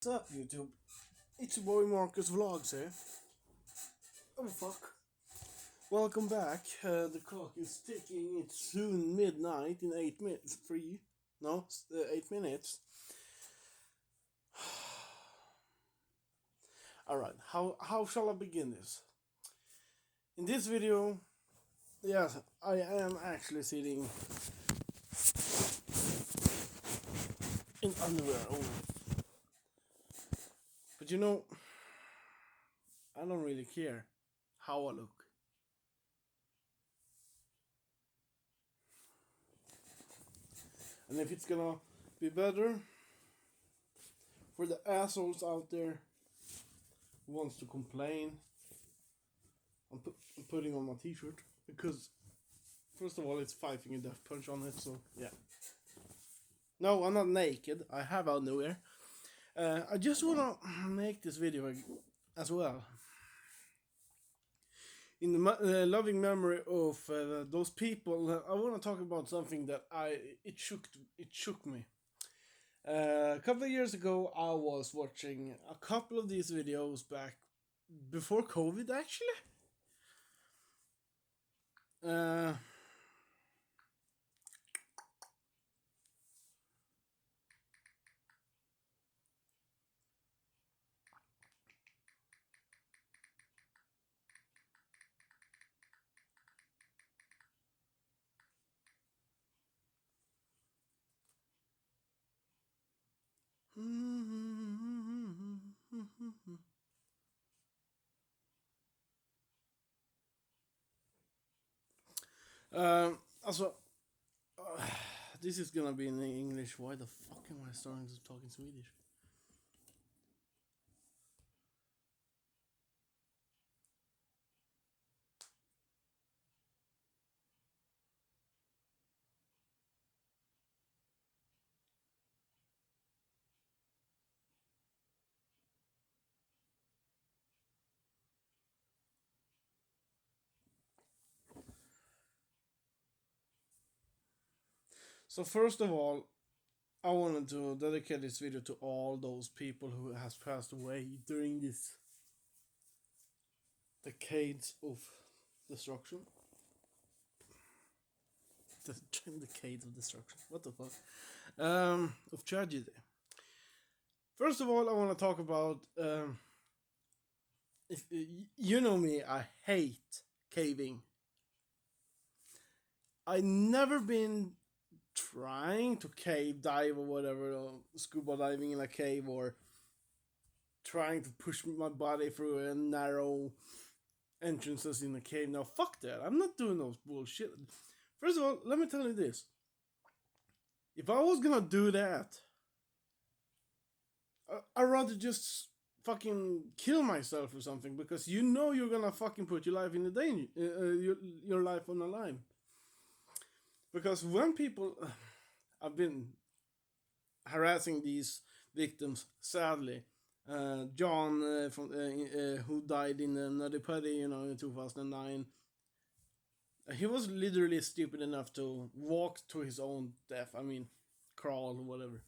What's up, YouTube? It's your boy Marcus Vlogs here. Oh fuck. Welcome back. The clock is ticking. It's soon midnight in 8 minutes. 8 minutes. Alright, how shall I begin this? In this video, yes, I am actually sitting in underwear only. But I don't really care how I look. And if it's gonna be better for the assholes out there who wants to complain, I'm putting on my t-shirt because first of all it's 5 Finger Death Punch on it, so yeah. No, I'm not naked. I have underwear. I just wanna make this video as well in the loving memory of those people. I want to talk about something that it shook me. A couple of years ago, I was watching a couple of these videos back before COVID, actually. Uh, also, this is gonna be in English. Why the fuck am I starting to talk in Swedish? So first of all, I wanted to dedicate this video to all those people who has passed away during this decades of destruction. The decades of destruction. What the fuck? Of tragedy. First of all, I want to talk about. If you know me, I hate caving. I never been trying to cave dive or whatever, or scuba diving in a cave, or trying to push my body through a narrow entrances in a cave. Now, fuck that. I'm not doing those bullshit. First of all, let me tell you this. If I was gonna do that, I'd rather just fucking kill myself or something, because you're gonna fucking put your life in the danger, your life on the line. Because when people, I've been harassing these victims, sadly. John who died in the Nutty Putty, in 2009. He was literally stupid enough to walk to his own death. I mean, crawl or whatever.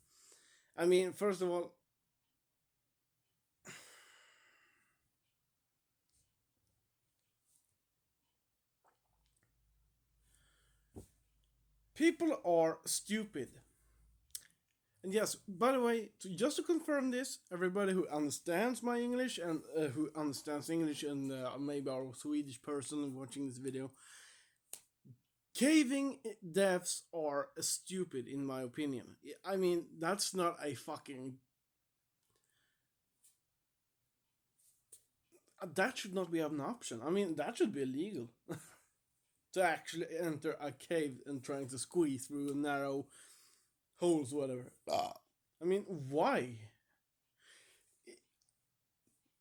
I mean, first of all, people are stupid. And yes, by the way, just to confirm this, everybody who understands my English and who understands English, and maybe our Swedish person watching this video, caving deaths are stupid in my opinion. I mean, that's not a fucking. That should not be an option. I mean, that should be illegal. To actually enter a cave and trying to squeeze through narrow holes, whatever. I mean, why?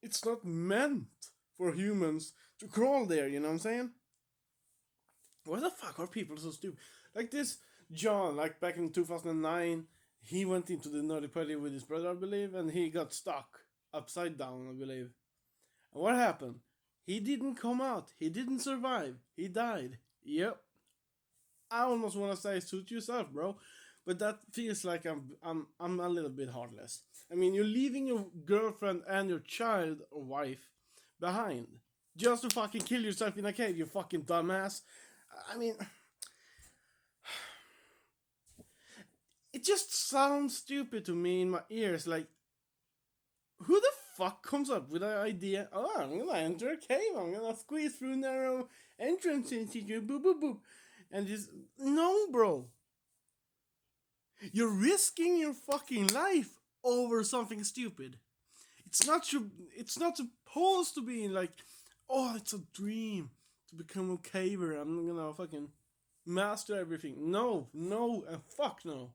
It's not meant for humans to crawl there, you know what I'm saying? Why the fuck are people so stupid? Like this John, like back in 2009, he went into the Nutty Putty with his brother, I believe, and he got stuck upside down, I believe. And what happened? He didn't come out. He didn't survive. He died. Yep. I almost want to say, suit yourself, bro. but that feels like I'm a little bit heartless. I mean, you're leaving your girlfriend and your child or wife behind just to fucking kill yourself in a cave, you fucking dumbass. I mean, it just sounds stupid to me in my ears. Like, who the fuck comes up with an idea? Oh, I'm gonna enter a cave. I'm gonna squeeze through narrow entrance and boop boop boop, and just no, bro. You're risking your fucking life over something stupid. It's not your. It's not supposed to be like, oh, it's a dream to become a caver. I'm gonna fucking master everything. No, no, and fuck no.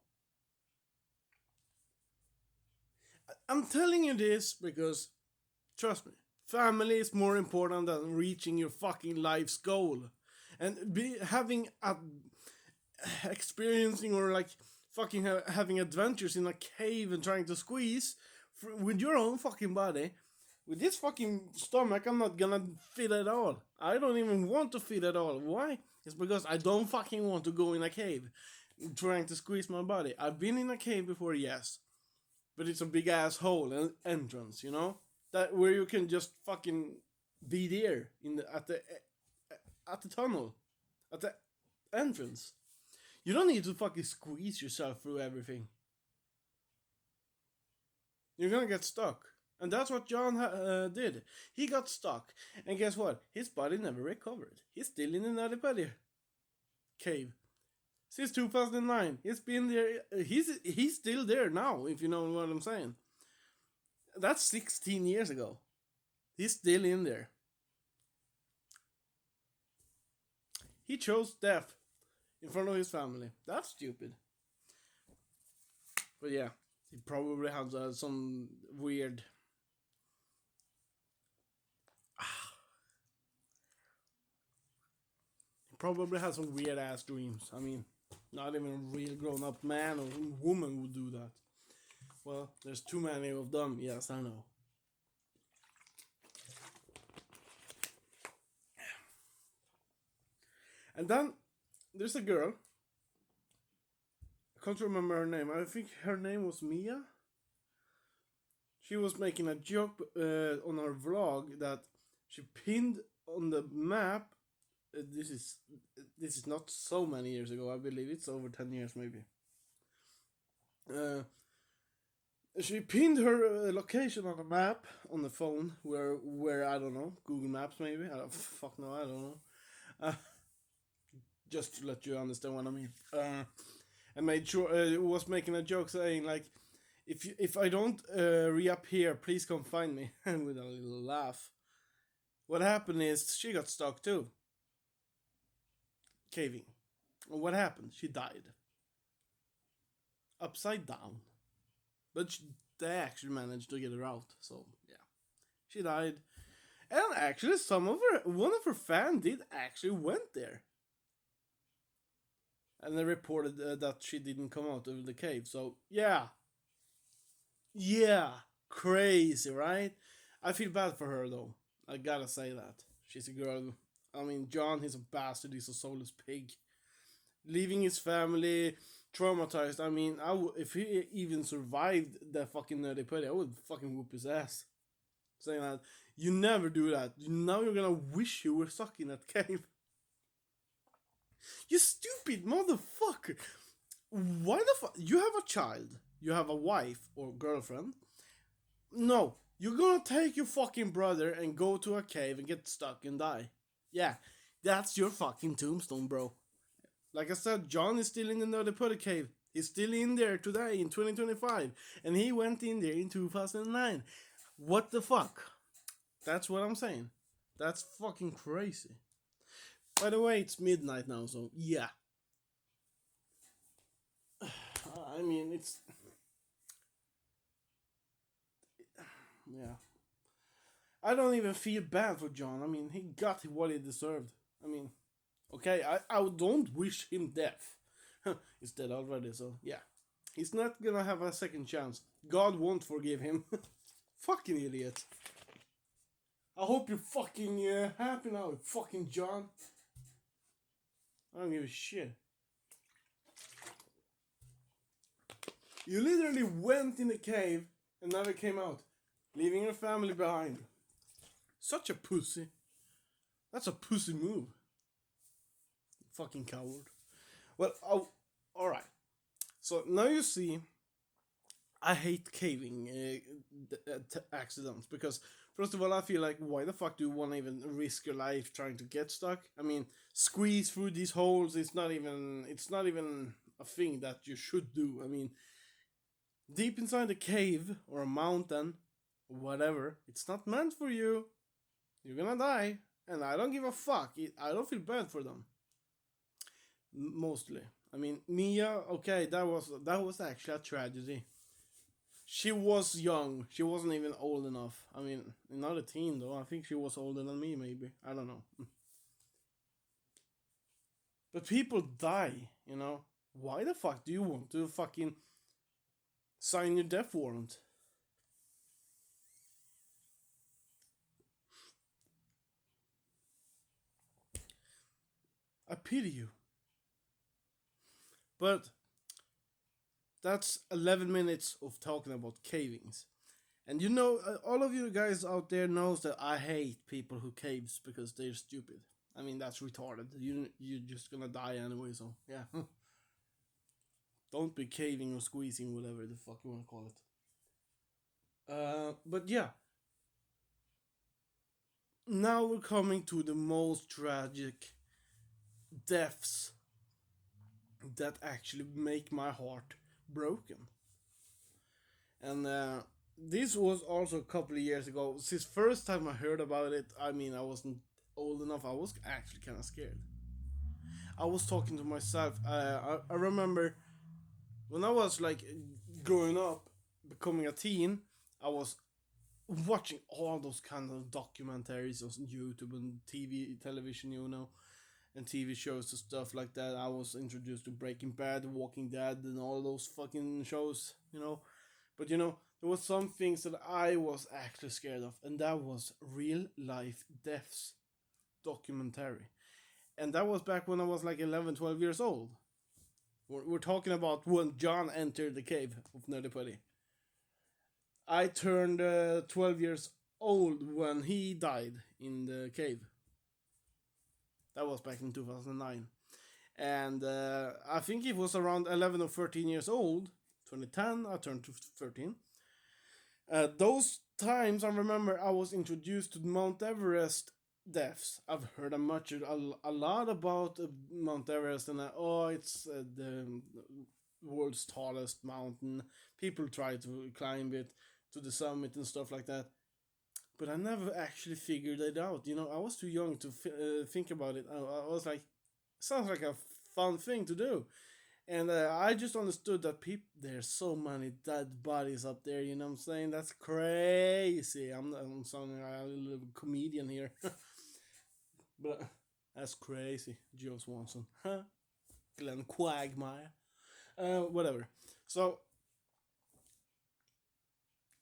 I'm telling you this because, trust me, family is more important than reaching your fucking life's goal, and be having a experiencing or like fucking having adventures in a cave and trying to squeeze with your own fucking body. With this fucking stomach, I'm not gonna fit at all. I don't even want to fit at all. Why? It's because I don't fucking want to go in a cave trying to squeeze my body. I've been in a cave before, yes, but it's a big ass hole and entrance, you know, that where you can just fucking be there in at the tunnel, at the entrance. You don't need to fucking squeeze yourself through everything. You're gonna get stuck. And that's what John did. He got stuck. And guess what? His body never recovered. He's still in another body cave. Since 2009. He's been there. He's still there now, if you know what I'm saying. That's 16 years ago. He's still in there. He chose death in front of his family. That's stupid. But yeah, he probably has some weird. He probably has some weird ass dreams. I mean, not even a real grown up man or woman would do that. Well, there's too many of them. Yes, I know. And then there's a girl. I can't remember her name. I think her name was Mia. She was making a joke on her vlog that she pinned on the map. This is not so many years ago. I believe it's over 10 years maybe. She pinned her location on the map on the phone where I don't know, Google Maps maybe. I don't fuck no, I don't know. Uh, just to let you understand what I mean. And made sure was making a joke saying like, if I don't reappear, please come find me, and with a little laugh. What happened is she got stuck too, caving. And what happened? She died upside down, but they actually managed to get her out. So yeah, she died. And actually, one of her fans did actually went there, and they reported that she didn't come out of the cave. So yeah, yeah, crazy, right? I feel bad for her though. I gotta say that she's a girl. I mean, John, he's a bastard. He's a soulless pig, leaving his family traumatized. I mean, if he even survived that fucking nerdy putty, I would fucking whoop his ass. Saying that you never do that. Now you're gonna wish you were stuck in that cave. You stupid motherfucker! Why the fuck? You have a child. You have a wife or girlfriend. No, you're gonna take your fucking brother and go to a cave and get stuck and die. Yeah, that's your fucking tombstone, bro. Like I said, John is still in the Nerdy Putty Cave. He's still in there today in 2025. And he went in there in 2009. What the fuck? That's what I'm saying. That's fucking crazy. By the way, it's midnight now, so yeah. I mean, it's. Yeah. I don't even feel bad for John. I mean, he got what he deserved. I mean, okay, I don't wish him death. He's dead already, so yeah. He's not gonna have a second chance. God won't forgive him. Fucking idiot. I hope you're fucking happy now, fucking John. I don't give a shit. You literally went in the cave and never came out, leaving your family behind. Such a pussy. That's a pussy move. Fucking coward. Well, oh, alright. So now you see, I hate caving accidents because, first of all, I feel like, why the fuck do you want to even risk your life trying to get stuck? I mean, squeeze through these holes. It's not even a thing that you should do. I mean, deep inside a cave or a mountain, whatever, it's not meant for you. You're gonna die, and I don't give a fuck. I don't feel bad for them. Mostly. I mean, Mia. Okay, that was actually a tragedy. She was young. She wasn't even old enough. I mean, not a teen though. I think she was older than me, maybe. I don't know. But people die, you know. Why the fuck do you want to fucking sign your death warrant? I pity you. But that's 11 minutes of talking about cavings. And you know, all of you guys out there knows that I hate people who caves because they're stupid. I mean, that's retarded. You're just gonna die anyway, so yeah. Don't be caving or squeezing, whatever the fuck you wanna call it. But yeah, now we're coming to the most tragic deaths that actually make my heart broken. And this was also a couple of years ago. Since first time I heard about it, I mean, I wasn't old enough. I was actually kind of scared. I was talking to myself. I remember when I was like growing up, becoming a teen. I was watching all those kind of documentaries on YouTube and television, you know, and TV shows and stuff like that. I was introduced to Breaking Bad, Walking Dead, and all those fucking shows, you know. But you know, there was some things that I was actually scared of, and that was real life deaths documentary. And that was back when I was like 11, 12 years old. We're talking about when John entered the cave of Nelly Putty. I turned 12 years old when he died in the cave. That was back in 2009. And I think it was around 11 or 13 years old. 2010, I turned to 13. Those times I remember I was introduced to Mount Everest deaths. I've heard a lot about Mount Everest, and oh, it's the world's tallest mountain. People try to climb it to the summit and stuff like that. But I never actually figured it out. You know, I was too young to think about it. I was like, sounds like a fun thing to do. And I just understood that there's so many dead bodies up there. You know what I'm saying? That's crazy. I'm sounding like a little comedian here, but that's crazy. Joe Swanson, huh? Glenn Quagmire, whatever. So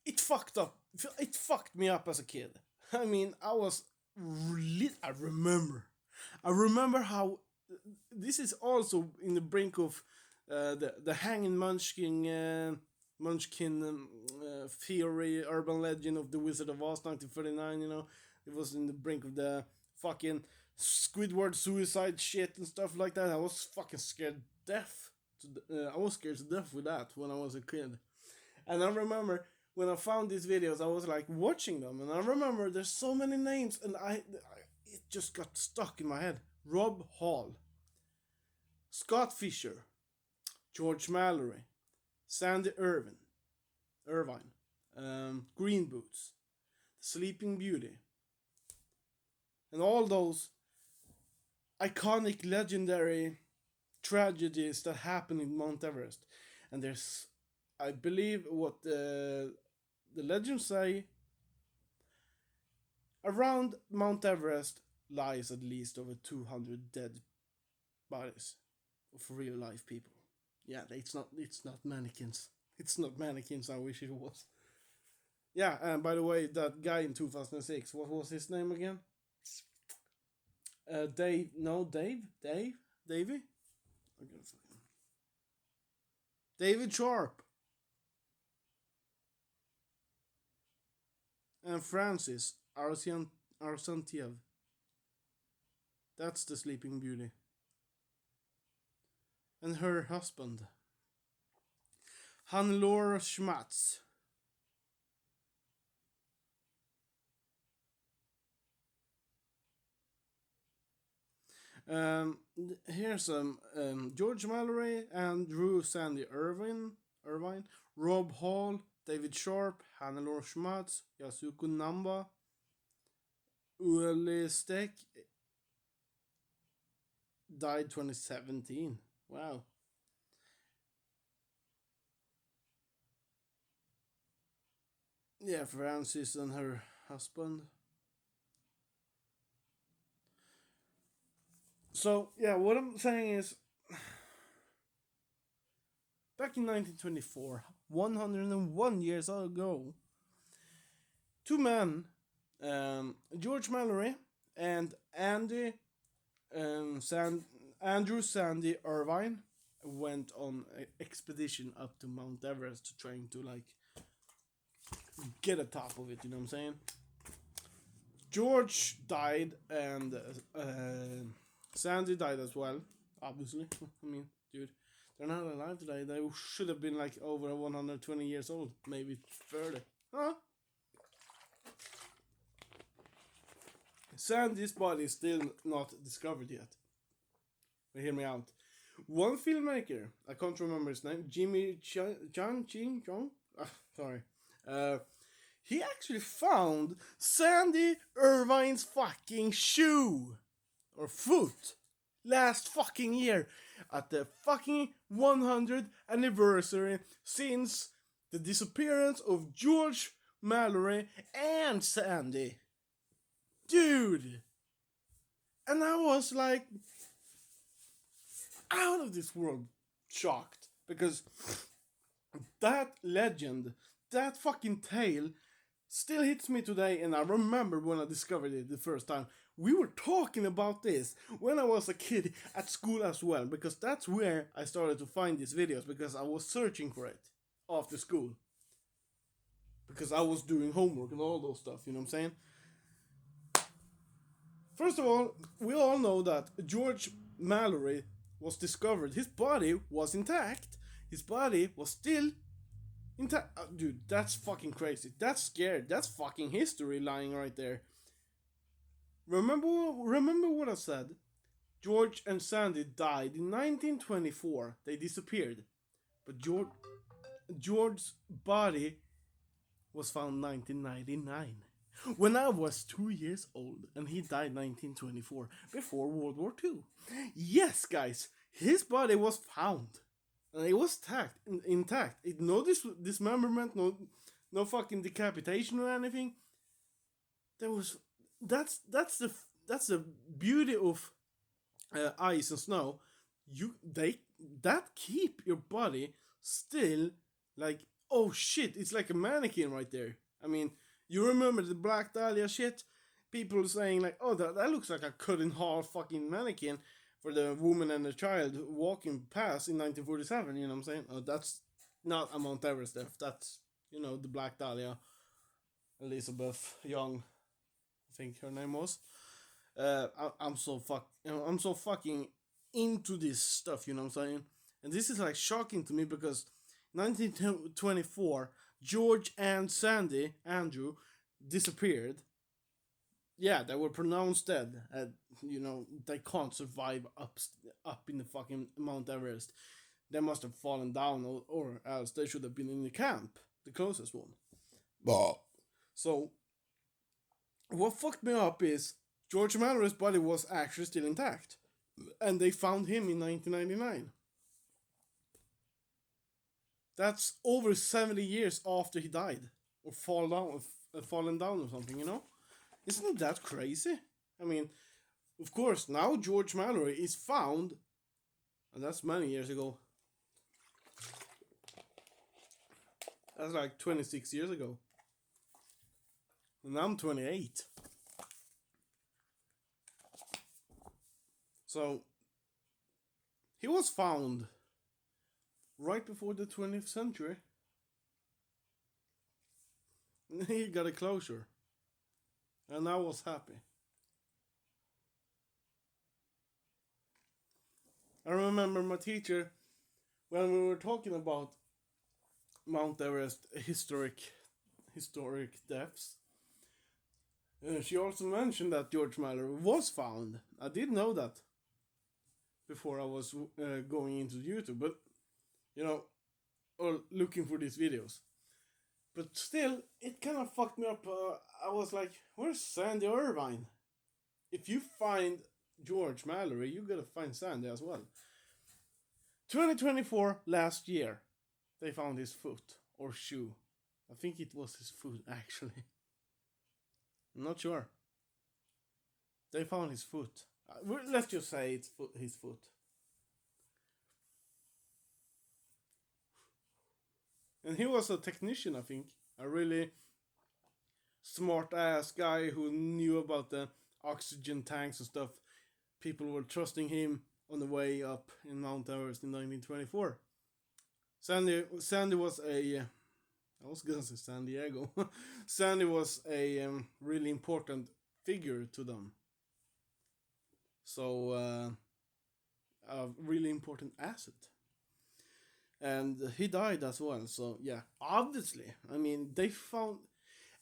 it fucked up. It fucked me up as a kid. I mean, I was really. I remember how this is also in the brink of the hanging Munchkin theory, urban legend of the Wizard of Oz, 1939. You know, it was in the brink of the fucking Squidward suicide shit and stuff like that. I was fucking scared death. I was scared to death with that when I was a kid, and I remember when I found these videos, I was like watching them, and I remember there's so many names, and it just got stuck in my head. Rob Hall, Scott Fisher, George Mallory, Sandy Irvine, Green Boots, Sleeping Beauty, and all those iconic, legendary tragedies that happened in Mount Everest. And there's, I believe, what the legends say, around Mount Everest lies at least over 200 dead bodies of real life people. Yeah, it's not mannequins. It's not mannequins. I wish it was. Yeah, and by the way, that guy in 2006, what was his name again? Dave? No, Davey. David Sharp. and Francis Arsantiev. That's the Sleeping Beauty. And her husband, Hannelore Schmatz. Here's George Mallory, Andrew Sandy Irvine, Rob Hall, David Sharp, Hannelore Schmatz, Yasuko Namba, Ueli Steck died 2017. Wow. Yeah, Francis and her husband. So, yeah, what I'm saying is back in 1924, 101 years ago, two men, George Mallory and Andrew Sandy Irvine, went on an expedition up to Mount Everest, trying to like get a top of it. You know what I'm saying? George died, and Sandy died as well. Obviously, I mean, dude, they're not alive today. They should have been like over 120 years old, maybe 30. Huh? Sandy's body is still not discovered yet. But hear me out. One filmmaker, I can't remember his name, Jimmy Chong. Sorry. He actually found Sandy Irvine's fucking shoe or foot last fucking year at the fucking 100th anniversary since the disappearance of George Mallory and Sandy. Dude! And I was like out of this world shocked because that legend, that fucking tale still hits me today, and I remember when I discovered it the first time. We were talking about this when I was a kid at school as well, because that's where I started to find these videos, because I was searching for it after school. Because I was doing homework and all those stuff, you know what I'm saying? First of all, we all know that George Mallory was discovered. His body was intact. His body was still intact. Dude, that's fucking crazy. That's scared. That's fucking history lying right there. Remember what I said? George and Sandy died in 1924. They disappeared. But George's body was found 1999. When I was 2 years old, and he died 1924, before World War II. Yes, guys, his body was found, and it was intact. No dismemberment, no fucking decapitation or anything. There was that's the beauty of ice and snow. That keep your body still like, oh shit, it's like a mannequin right there. I mean, you remember the Black Dahlia shit? People saying like, oh, that looks like a cut in half fucking mannequin for the woman and the child walking past in 1947. You know what I'm saying? Oh, that's not a Mount Everest death. That's, the Black Dahlia, Elizabeth Young, I think her name was. I'm so fucking into this stuff. You know what I'm saying? And this is like shocking to me because 1924, George and Sandy, Andrew, disappeared. Yeah, they were pronounced dead. They can't survive up in the fucking Mount Everest. They must have fallen down, or else they should have been in the camp, the closest one. So, what fucked me up is George Mallory's body was actually still intact, and they found him in 1999. That's over 70 years after he died, or fallen down or something. Isn't that crazy? I mean, of course, now George Mallory is found, and that's many years ago. That's like 26 years ago. And I'm 28. So, he was found right before the 20th century. He got a closure. and I was happy. I remember my teacher when we were talking about Mount Everest historic depths. She also mentioned that George Mallory was found. I did know that before I was going into YouTube, but you know, or looking for these videos. But still, it kind of fucked me up. I was like, "Where's Sandy Irvine? If you find George Mallory, you gotta find Sandy as well." 2024, last year, they found his foot or shoe. I think it was his foot actually. I'm not sure. They found his foot. Let's just say it's his foot. And he was a technician, I think. A really smart ass guy who knew about the oxygen tanks and stuff. People were trusting him on the way up in Mount Everest in 1924. Sandy was a. I was gonna say San Diego. Sandy was a really important figure to them. So, a really important asset. And he died as well. So yeah, obviously, I mean they found,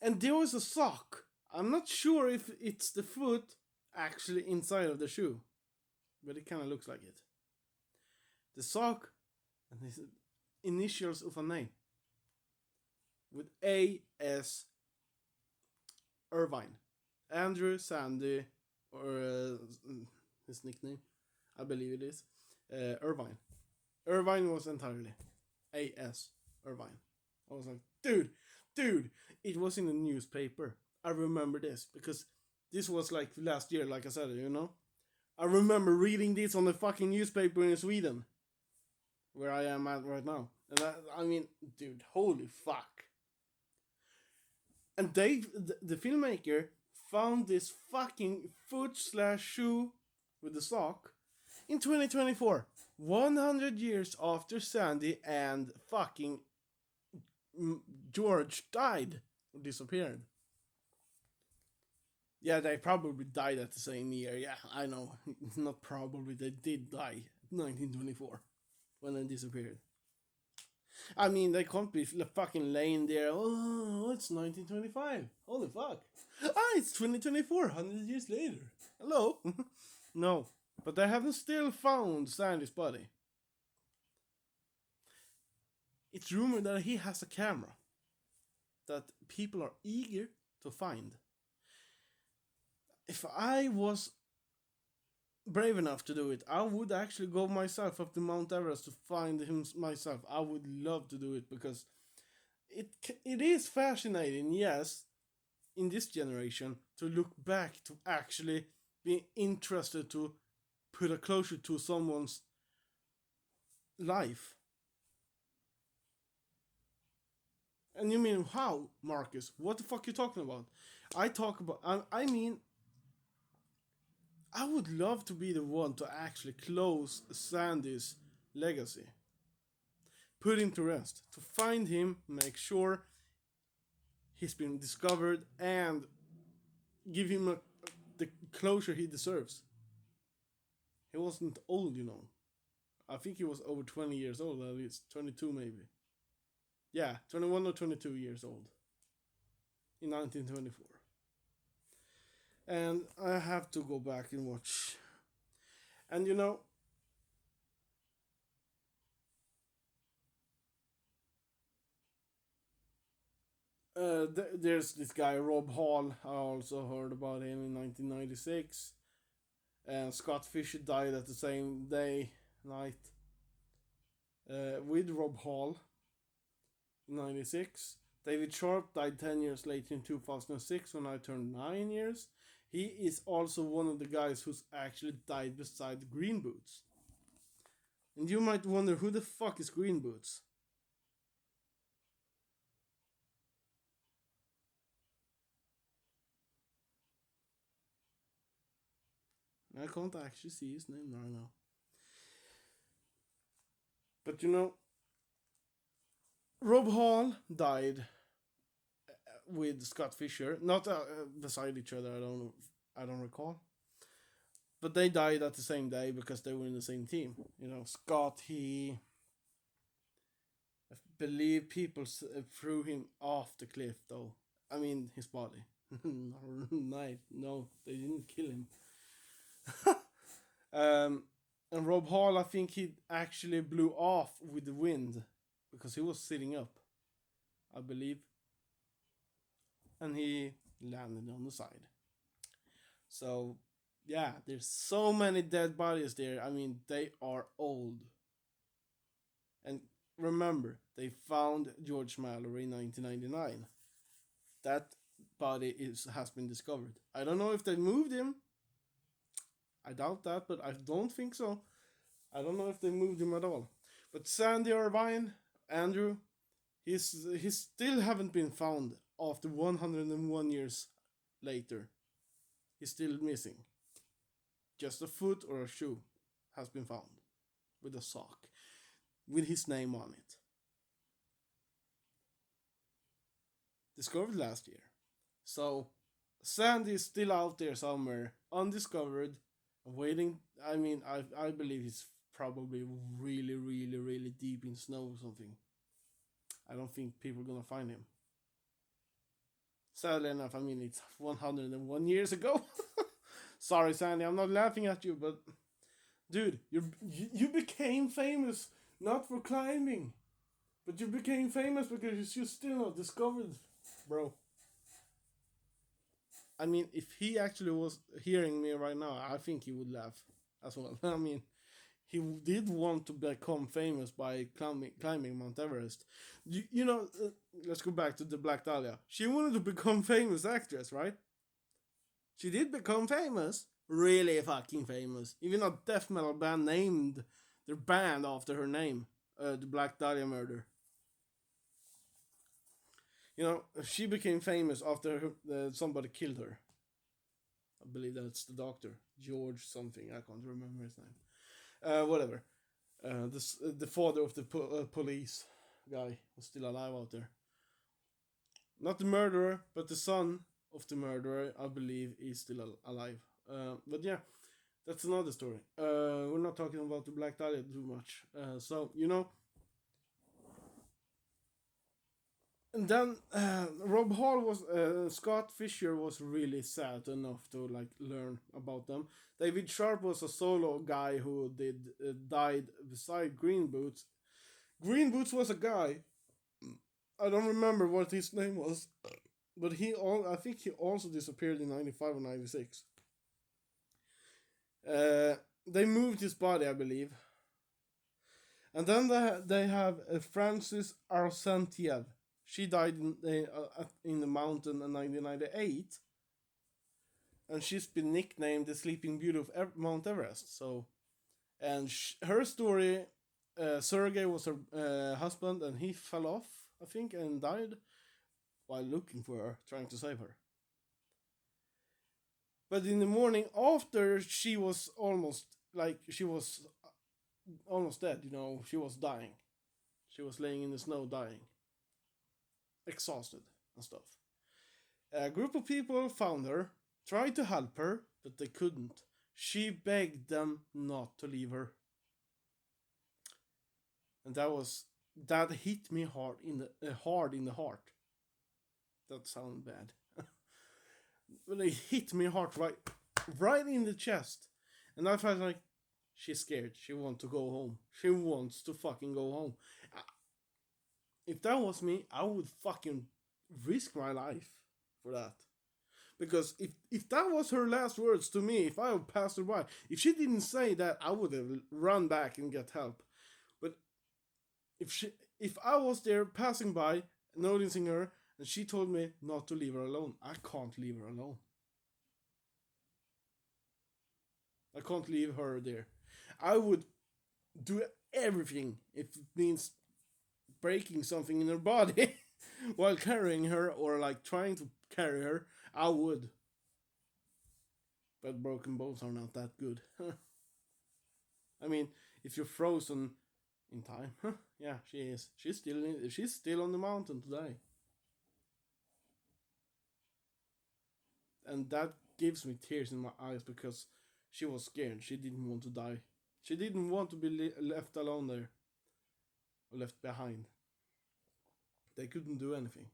and there was a sock. I'm not sure if it's the foot actually inside of the shoe, but it kind of looks like it. The sock and his initials of a name with A.S. Irvine, Andrew Sandy, or his nickname, I believe it is Irvine. Irvine was entirely A.S. Irvine. I was like, dude, it was in the newspaper. I remember this because this was like last year, like I said, you know. I remember reading this on the fucking newspaper in Sweden, where I am at right now. And I mean, dude, holy fuck. And the filmmaker, found this fucking foot slash shoe with the sock in 2024. 100 years after Sandy and fucking George died or disappeared. Yeah, they probably died at the same year. Yeah, I know. Not probably, they did die 1924 when they disappeared. I mean, they can't be fucking laying there. Oh, it's 1925. Holy fuck. Ah, it's 2024, 100 years later. Hello? No, but they haven't still found Sandy's body. It's rumored that he has a camera that people are eager to find. If I was brave enough to do it, I would actually go myself up to Mount Everest to find him myself. I would love to do it because it is fascinating, yes, in this generation to look back to actually be interested to put a closure to someone's life. And you mean how, Marcus? What the fuck you talking about? I talk about. I mean, I would love to be the one to actually close Sandy's legacy, put him to rest, to find him, make sure he's been discovered, and give him the closure he deserves. He wasn't old, you know. I think he was over 20 years old, at least 22 maybe. Yeah, 21 or 22 years old in 1924. And I have to go back and watch. And you know, there's this guy Rob Hall. I also heard about him in 1996. And Scott Fisher died at the same night with Rob Hall in 96. David Sharp died 10 years later in 2006 when I turned 9 years. He is also one of the guys who's actually died beside Green Boots. And you might wonder who the fuck is Green Boots? I can't actually see his name right now. But you know, Rob Hall died with Scott Fisher, not beside each other. I don't recall, but they died at the same day because they were in the same team. You know, Scott, he, I believe people threw him off the cliff, though. I mean, his body. No, they didn't kill him. And Rob Hall, I think he actually blew off with the wind because he was sitting up, I believe, and he landed on the side. So, yeah, there's so many dead bodies there. I mean, they are old. And remember, they found George Mallory in 1999. That body has been discovered. I don't know if they moved him. I doubt that, but I don't think so. I don't know if they moved him at all. But Sandy Irvine, Andrew, he still haven't been found after 101 years later. He's still missing. Just a foot or a shoe has been found with a sock with his name on it. Discovered last year. So Sandy is still out there somewhere, undiscovered, waiting. I mean, I believe he's probably really, really, really deep in snow or something. I don't think people are gonna find him. Sadly enough, I mean, it's 101 years ago. Sorry, Sandy, I'm not laughing at you, but dude, you became famous not for climbing, but you became famous because you're still not discovered, bro. I mean, if he actually was hearing me right now, I think he would laugh as well. I mean, he did want to become famous by climbing Mount Everest. You know, let's go back to the Black Dahlia. She wanted to become famous actress, right? She did become famous, really fucking famous. Even a death metal band named their band after her name, the Black Dahlia murder. You know, she became famous after somebody killed her. I believe that's the doctor, George something. I can't remember his name. Whatever. The father of the police guy was still alive out there. Not the murderer, but the son of the murderer, I believe, is still alive. But yeah, that's another story. We're not talking about the Black Dahlia too much. So, you know. And then Rob Hall was Scott Fisher was really sad enough to like learn about them. David Sharp was a solo guy who died beside Green Boots. Green Boots was a guy. I don't remember what his name was, but I think he also disappeared in 95 or 96. They moved his body, I believe. And then they have Francis Arsentiev. She died in the mountain in 1998, and she's been nicknamed the Sleeping Beauty of Mount Everest. So, and her story, Sergei was her husband, and he fell off, I think, and died while looking for her, trying to save her. But in the morning after, she was almost dead. You know, she was dying. She was laying in the snow, dying, exhausted and stuff. A group of people found her, tried to help her, but they couldn't. She begged them not to leave her. And that hit me hard in the heart. That sounds bad. But it hit me hard right in the chest. And I felt like she's scared. She wants to go home. She wants to fucking go home. If that was me, I would fucking risk my life for that. Because if that was her last words to me, if I would pass her by, if she didn't say that, I would have run back and get help. But if I was there passing by, noticing her, and she told me not to leave her alone, I can't leave her alone. I can't leave her there. I would do everything if it means breaking something in her body while carrying her or like trying to carry her. I would. But broken bones are not that good. I mean, if you're frozen in time, yeah, she is. She's still on the mountain today. and that gives me tears in my eyes because she was scared. She didn't want to die. She didn't want to be left alone there, or left behind. They couldn't do anything.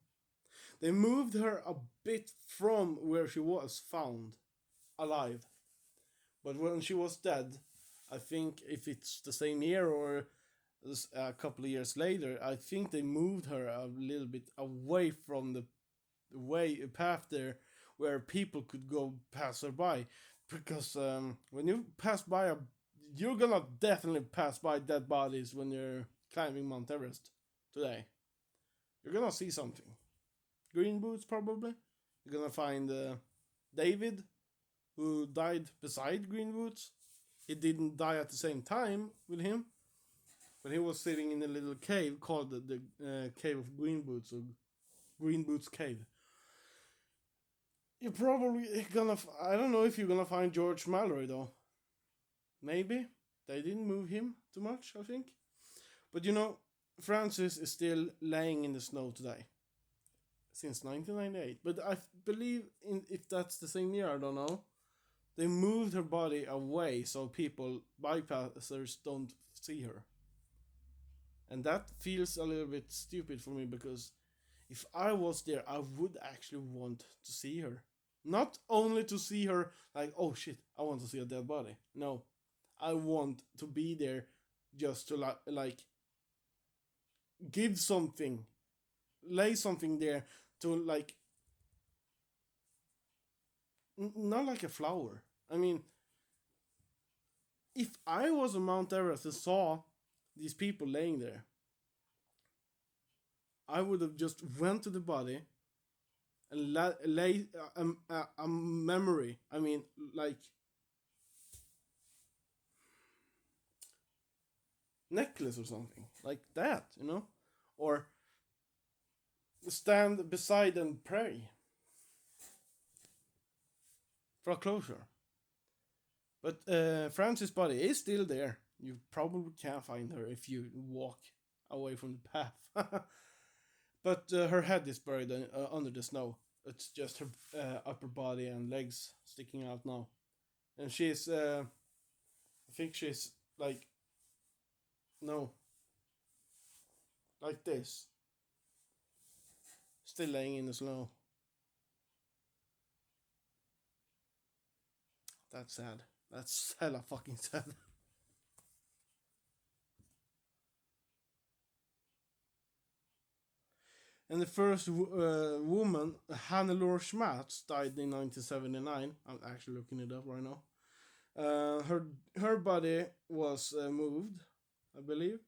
They moved her a bit from where she was found, alive. But when she was dead, I think if it's the same year or a couple of years later, I think they moved her a little bit away from the way path there where people could go pass her by. Because when you pass by you're gonna definitely pass by dead bodies when you're climbing Mount Everest today. You're gonna see something. Green boots, probably. You're gonna find David, who died beside Green Boots. He didn't die at the same time with him, but he was sitting in a little cave called the Cave of Green Boots, or Green Boots Cave. You're probably gonna. I don't know if you're gonna find George Mallory though. Maybe they didn't move him too much, I think. But Francis is still laying in the snow today since 1998. But I believe if that's the same year, I don't know. They moved her body away so people, bypassers, don't see her. And that feels a little bit stupid for me because if I was there, I would actually want to see her. Not only to see her, like, oh shit, I want to see a dead body. No, I want to be there just to like give something, lay something there to like, not like a flower. I mean, if I was on Mount Everest and saw these people laying there, I would have just went to the body and lay a memory. I mean, like necklace or something like that, or stand beside and pray for a closure. But Frances' body is still there. You probably can't find her if you walk away from the path. But her head is buried under the snow. It's just her upper body and legs sticking out now. And she's, I think she's like, no, like this. Still laying in the snow. That's sad. That's hella fucking sad. And the first woman, Hannelore Schmatz, died in 1979. I'm actually looking it up right now. Her body was moved, I believe.